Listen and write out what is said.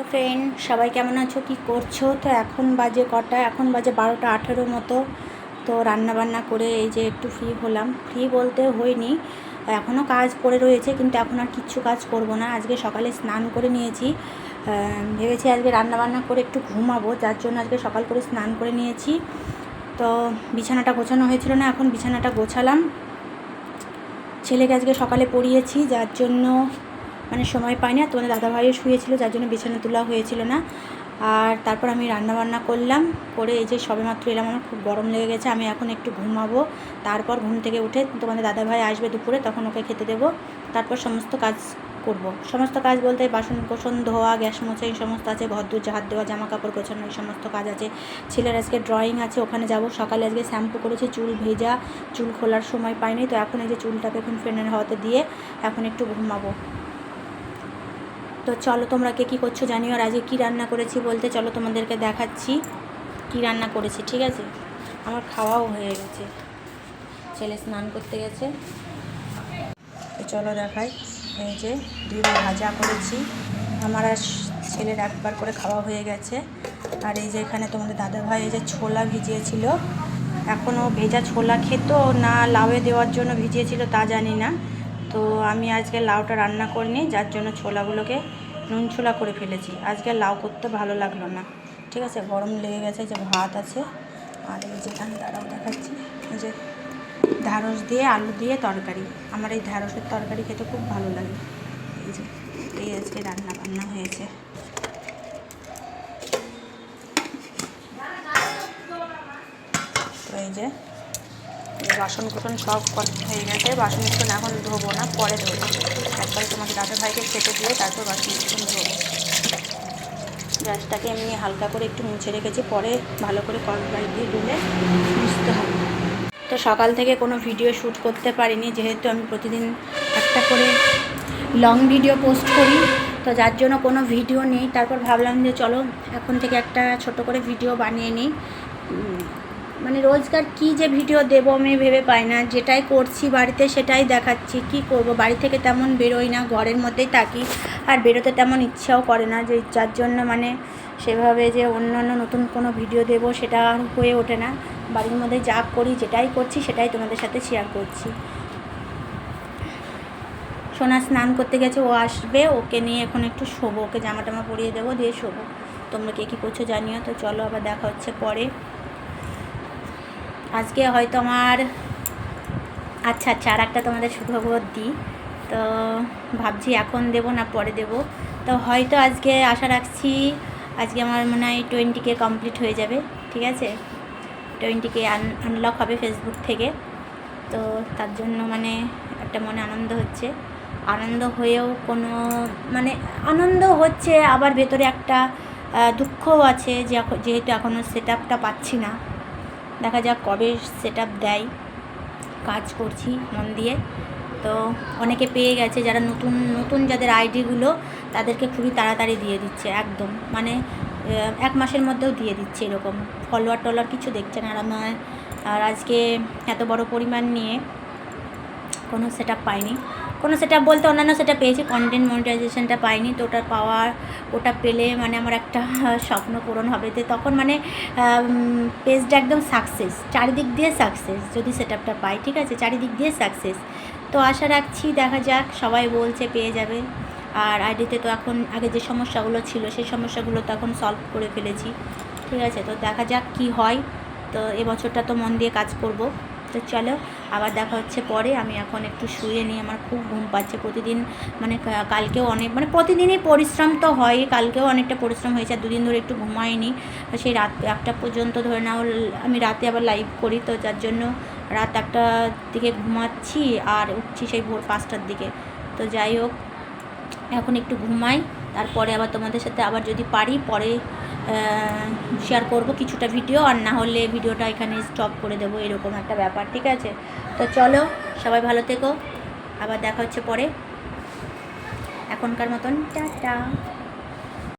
Friend, সবাই কেমন আছো, কি করছো? তো এখন বাজে কটা? এখন বাজে 12টা 18 মতো। তো রান্নাবান্না করে এই যে একটু ফ্রি হলাম। ফ্রি বলতে হয়নি, এখনও কাজ পড়ে রয়েছে, কিন্তু এখন আর কিচ্ছু কাজ করব না। আজকে সকালে স্নান করে নিয়েছি, ভেবেছি আজকে রান্নাবান্না করে একটু ঘুমাবো, যার জন্য আজকে সকাল করে স্নান করে নিয়েছি। তো বিছানাটা গোছানো হয়েছিল না, এখন বিছানাটা গোছালাম। ছেলেকে আজকে সকালে পড়িয়েছি, যার জন্য মানে সময় পাই না। তোমাদের দাদাভাইও শুয়েছিল, যার জন্য বিছানা তোলা হয়েছিল না। আর তারপর আমি রান্নাবান্না করলাম, করে এই যে সবেমাত্র এলাম। আমার খুব গরম লেগে গেছে, আমি এখন একটু ঘুমাবো। তারপর ঘুম থেকে উঠে তোমাদের দাদাভাই আসবে দুপুরে, তখন ওকে খেতে দেবো। তারপর সমস্ত কাজ করব। সমস্ত কাজ বলতে বাসন কোসন ধোয়া, গ্যাস মোছা, এই সমস্ত আছে, ঘর দূর ঝাড় দেওয়া, জামা কাপড় গোছানো, এই সমস্ত কাজ আছে। ছেলের আজকে ড্রয়িং আছে, ওখানে যাব। সকালে আজকে শ্যাম্পু করেছি, চুল ভেজা, চুল খোলার সময় পাইনি, তো এখন এই যে চুলটাকে এখন ফ্যানের হাওয়াতে দিয়ে এখন একটু ঘুমাবো। তো চলো, তোমরা কে কী করছো জানিও। আর আজকে কী রান্না করেছি বলতে চলো তোমাদেরকে দেখাচ্ছি কী রান্না করেছি, ঠিক আছে? আমার খাওয়াও হয়ে গেছে, ছেলে স্নান করতে গেছে। তো চলো দেখাই। এই যে ডিম ভাজা করেছি, আমার আর ছেলের একবার করে খাওয়া হয়ে গেছে। আর এই যে এখানে তোমাদের দাদাভাই এই যে ছোলা ভিজিয়েছিল, এখনও ভেজা ছোলা খেত না লাউয়ে দেওয়ার জন্য ভিজিয়েছিল তা জানি না। তো আমি আজকে লাউটা রান্না করিনি, যার জন্য ছোলাগুলোকে নুন ছোলা করে ফেলেছি। আজকে লাউ করতে ভালো লাগলো না, ঠিক আছে? গরম লেগে গেছে। যে ভাত আছে, আর এই যেখানে দাঁড়াও দেখাচ্ছি, এই যে ঢ্যাঁড়স দিয়ে আলু দিয়ে তরকারি। আমার এই ঢ্যাঁড়সের তরকারি খেতে খুব ভালো লাগে। এই যে এই আজকে রান্না বান্না হয়েছে। তো এই যে বাসন কুসন সব হয়ে গেছে। বাসন কুসন এখন ধোবো না, পরে ধোবো। একবারে তোমাদের দাদাভাইকে খেতে দিয়ে তারপর বাসন কুসন ধোবো। গ্যাসটাকে এমনি হালকা করে একটু মুছে রেখেছি, পরে ভালো করে কড়াই দিয়ে ধুলে মুছতে হবে। তো সকাল থেকে কোনো ভিডিও শ্যুট করতে পারিনি, যেহেতু আমি প্রতিদিন একটা করে লং ভিডিও পোস্ট করি, তো যার জন্য কোনো ভিডিও নেই। তারপর ভাবলাম যে চলো এখন থেকে একটা ছোট করে ভিডিও বানিয়ে নিই। মানে রোজকার কী যে ভিডিও দেবো আমি ভেবে পাই না। যেটাই করছি বাড়িতে সেটাই দেখাচ্ছি। কি করব, বাড়ি থেকে তেমন বেরোই না, ঘরের মধ্যেই থাকি, আর বেরোতে তেমন ইচ্ছাও করে না, যে যার জন্য মানে সেভাবে যে অন্যান্য নতুন কোনো ভিডিও দেব সেটা হয়ে ওঠে না। বাড়ির মধ্যে যা করি, যেটাই করছি সেটাই তোমাদের সাথে শেয়ার করছি। সোনা স্নান করতে গেছে, ও আসবে, ওকে নিয়ে এখন একটু শোবো, ওকে জামা টামা পরিয়ে দেবো, দিয়ে শোবো। তোমরা কে কী করছো জানিও। তো চলো আবার দেখা হচ্ছে পরে। আজকে হয়তো আমার আচ্ছা আর একটা তোমাদের সুখবর দিই। তো ভাবছি এখন দেবো না পরে দেব। তো হয়তো আজকে আশা রাখছি আজকে আমার মনে হয় 20K কমপ্লিট হয়ে যাবে, ঠিক আছে? 20K আনলক হবে ফেসবুক থেকে। তো তার জন্য মানে একটা মনে আনন্দ হচ্ছে। আনন্দ হয়েও কোনো মানে আনন্দ হচ্ছে, আবার ভেতরে একটা দুঃখও আছে, যেহেতু এখনও সেট আপটা পাচ্ছি না। দেখা যাক কবে সেট আপ দেয়। কাজ করছি মন দিয়ে। তো অনেকে পেয়ে গেছে, যারা নতুন নতুন যাদের আইডিগুলো, তাদেরকে খুবই তাড়াতাড়ি দিয়ে দিচ্ছে, একদম মানে 1 মাসের মধ্যেও দিয়ে দিচ্ছে এরকম। ফলোয়ার কিছু দেখছে না। আর আজকে এত বড় পরিমাণ নিয়ে কোনো সেট আপ পাইনি। কোনো সেট আপ বলতে অন্যান্য সেট আপ পেয়েছি, কন্টেন্ট মনিটাইজেশনটা পাইনি। তো ওটা পেলে মানে আমার একটা স্বপ্ন পূরণ হবে, যে তখন মানে পেজটা একদম সাকসেস, চারিদিক দিয়ে সাকসেস, যদি সেট আপটা পাই, ঠিক আছে? চারিদিক দিয়ে সাকসেস। তো আশা রাখছি, দেখা যাক। সবাই বলছে পেয়ে যাবে। আর আইডিতে তো এখন আগে যে সমস্যাগুলো ছিল সেই সমস্যাগুলো তো এখন সলভ করে ফেলেছি, ঠিক আছে? তো দেখা যাক কি হয়। তো এবছরটা তো মন দিয়ে কাজ করব। তো চলো আবার দেখা হচ্ছে পরে। আমি এখন একটু শুয়ে নিই, আমার খুব ঘুম পাচ্ছে। প্রতিদিন মানে কালকেও অনেক মানে প্রতিদিনই পরিশ্রম তো হয়, কালকেও অনেকটা পরিশ্রম হয়েছে। আর 2 দিন ধরে একটু ঘুমাইনি, সেই রাত 1টা পর্যন্ত ধরে নাও। আমি রাতে আবার লাইভ করি, তো যার জন্য রাত 1টার দিকে ঘুমাচ্ছি আর উঠছি সেই ভোর 5টার দিকে। তো যাই হোক, এখন একটু ঘুমাই, তারপরে আবার তোমাদের সাথে আবার যদি পারি পরে শেয়ার করব কিছুটা ভিডিও, আর না হলে ভিডিওটা এখানে স্টপ করে দেবো, এরকম একটা ব্যাপার, ঠিক আছে? তো চলো সবাই ভালো থেকো, আবার দেখা হচ্ছে পরে। এখনকার মতন টাটা।